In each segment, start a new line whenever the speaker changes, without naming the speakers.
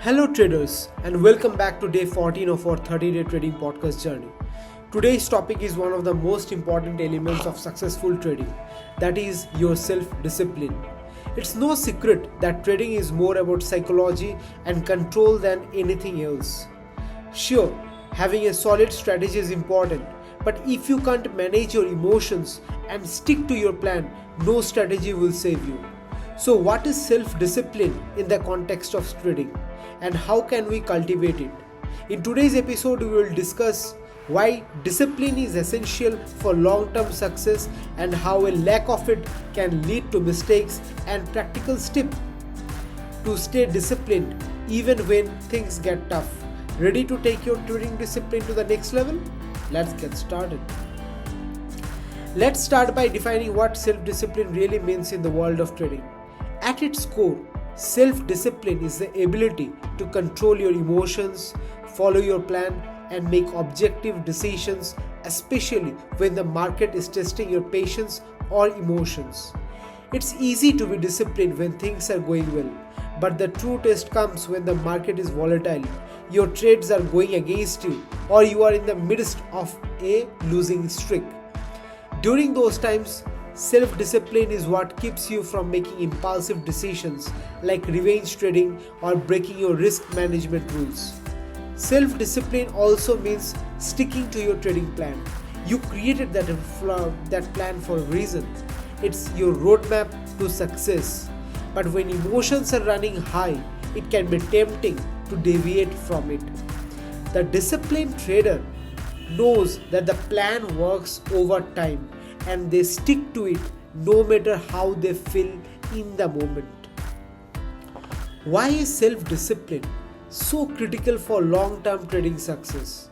Hello traders and welcome back to day 14 of our 30-day trading podcast journey. Today's topic is one of the most important elements of successful trading, that is your self-discipline. It's no secret that trading is more about psychology and control than anything else. Sure, having a solid strategy is important, but if you can't manage your emotions and stick to your plan, no strategy will save you. So what is self-discipline in the context of trading and how can we cultivate it? In today's episode we will discuss why discipline is essential for long-term success and how a lack of it can lead to mistakes and practical steps to stay disciplined even when things get tough. Ready to take your trading discipline to the next level? Let's get started. Let's start by defining what self-discipline really means in the world of trading. At its core, self-discipline is the ability to control your emotions, follow your plan, and make objective decisions, especially when the market is testing your patience or emotions. It's easy to be disciplined when things are going well, but the true test comes when the market is volatile, your trades are going against you, or you are in the midst of a losing streak. During those times, self-discipline is what keeps you from making impulsive decisions like revenge trading or breaking your risk management rules. Self-discipline also means sticking to your trading plan. You created that plan for a reason. It's your roadmap to success. But when emotions are running high, it can be tempting to deviate from it. The disciplined trader knows that the plan works over time and they stick to it no matter how they feel in the moment. Why is self-discipline so critical for long-term trading success?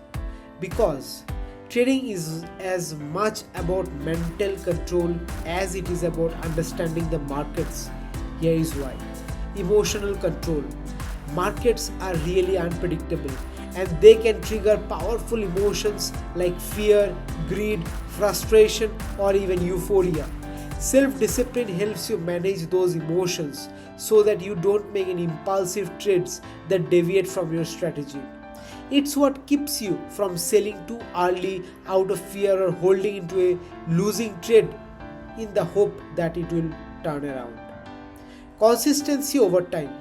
Because trading is as much about mental control as it is about understanding the markets. Here is why. Emotional control. Markets are really unpredictable and they can trigger powerful emotions like fear, greed, frustration, or even euphoria. Self-discipline helps you manage those emotions so that you don't make any impulsive trades that deviate from your strategy. It's what keeps you from selling too early out of fear or holding into a losing trade in the hope that it will turn around. Consistency over time.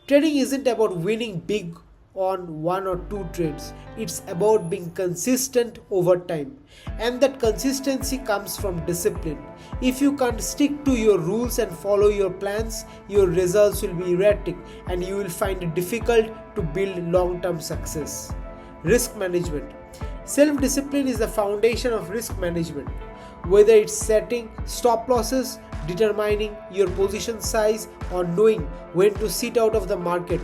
Trading isn't about winning big on one or two trades. It's about being consistent over time, and that consistency comes from discipline. If you can't stick to your rules and follow your plans, your results will be erratic and you will find it difficult to build long-term success. Risk management. Self-discipline is the foundation of risk management. Whether it's setting stop losses, determining your position size, or knowing when to sit out of the market,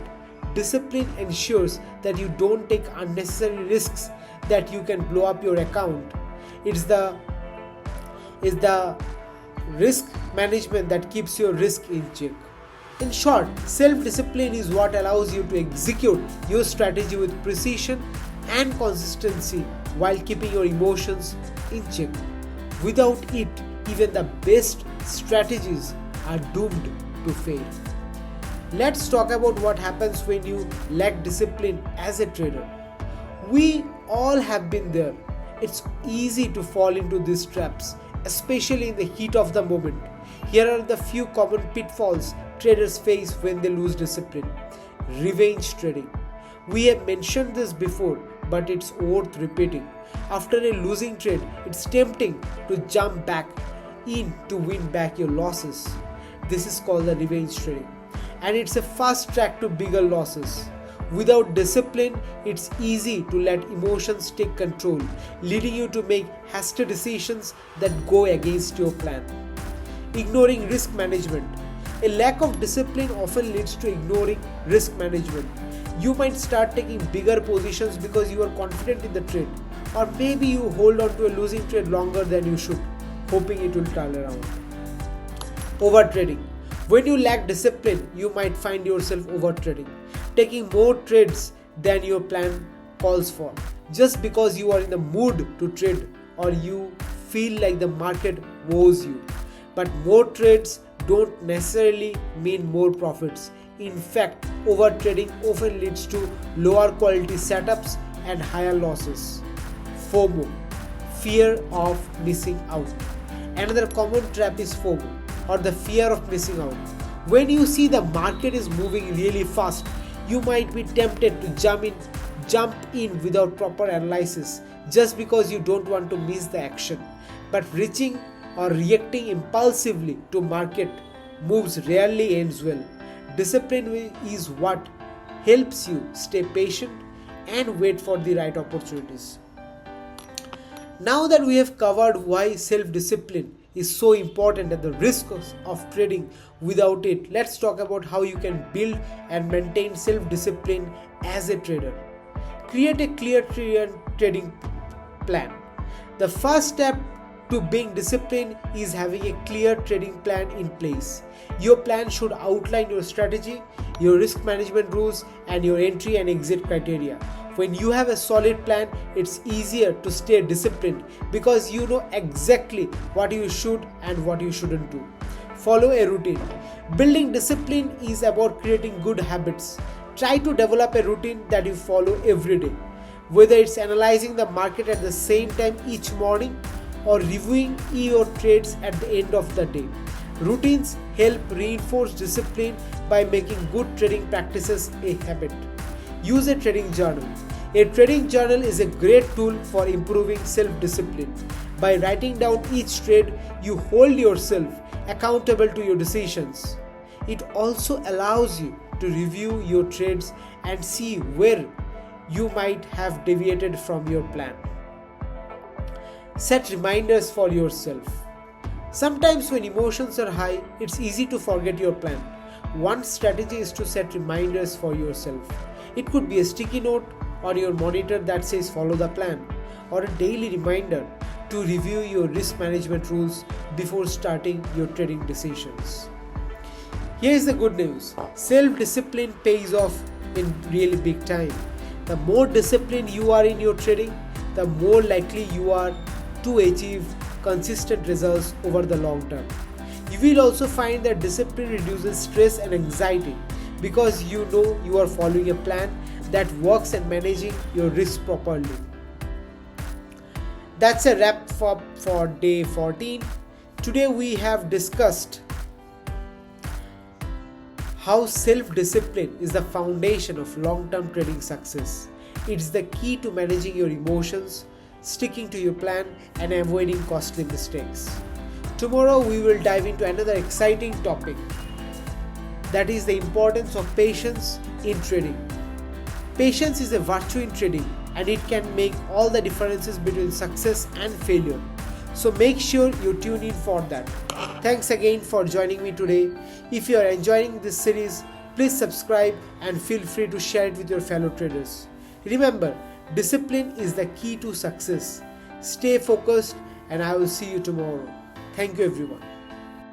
discipline ensures that you don't take unnecessary risks that you can blow up your account. It's the risk management that keeps your risk in check. In short, self-discipline is what allows you to execute your strategy with precision and consistency while keeping your emotions in check. Without it, even the best strategies are doomed to fail. Let's talk about what happens when you lack discipline as a trader. We all have been there. It's easy to fall into these traps, especially in the heat of the moment. Here are the few common pitfalls traders face when they lose discipline. Revenge trading. We have mentioned this before, but it's worth repeating. After a losing trade, it's tempting to jump back in to win back your losses. This is called the revenge trading, and it's a fast track to bigger losses. Without discipline, it's easy to let emotions take control, leading you to make hasty decisions that go against your plan. Ignoring risk management. A lack of discipline often leads to ignoring risk management. You might start taking bigger positions because you are confident in the trade, or maybe you hold on to a losing trade longer than you should, hoping it will turn around. Overtrading. When you lack discipline, you might find yourself overtrading, taking more trades than your plan calls for, just because you are in the mood to trade or you feel like the market owes you. But more trades don't necessarily mean more profits. In fact, overtrading often leads to lower quality setups and higher losses. FOMO, fear of missing out. Another common trap is FOMO, or the fear of missing out. When you see the market is moving really fast, you might be tempted to jump in without proper analysis just because you don't want to miss the action. But reaching or reacting impulsively to market moves rarely ends well. Discipline is what helps you stay patient and wait for the right opportunities. Now that we have covered why self-discipline is so important and the risks of trading without it, let's talk about how you can build and maintain self-discipline as a trader. Create a clear trading plan. The first step to being disciplined is having a clear trading plan in place. Your plan should outline your strategy, your risk management rules, and your entry and exit criteria. When you have a solid plan, it's easier to stay disciplined because you know exactly what you should and what you shouldn't do. Follow a routine. Building discipline is about creating good habits. Try to develop a routine that you follow every day. Whether it's analyzing the market at the same time each morning or reviewing your trades at the end of the day. Routines help reinforce discipline by making good trading practices a habit. Use a trading journal. A trading journal is a great tool for improving self-discipline. By writing down each trade, you hold yourself accountable to your decisions. It also allows you to review your trades and see where you might have deviated from your plan. Set reminders for yourself. Sometimes when emotions are high, it's easy to forget your plan. One strategy is to set reminders for yourself. It could be a sticky note on your monitor that says follow the plan, or a daily reminder to review your risk management rules before starting your trading decisions. Here is the good news. Self-discipline pays off in really big time. The more disciplined you are in your trading, the more likely you are to achieve consistent results over the long term. You will also find that discipline reduces stress and anxiety because you know you are following a plan that works and managing your risk properly. That's a wrap for day 14. Today we have discussed how self-discipline is the foundation of long-term trading success. It's the key to managing your emotions, sticking to your plan, and avoiding costly mistakes. Tomorrow we will dive into another exciting topic, that is the importance of patience in trading. Patience is a virtue in trading and it can make all the differences between success and failure. So make sure you tune in for that. Thanks again for joining me today. If you are enjoying this series, please subscribe and feel free to share it with your fellow traders. Remember, discipline is the key to success. Stay focused and I will see you tomorrow. Thank you everyone.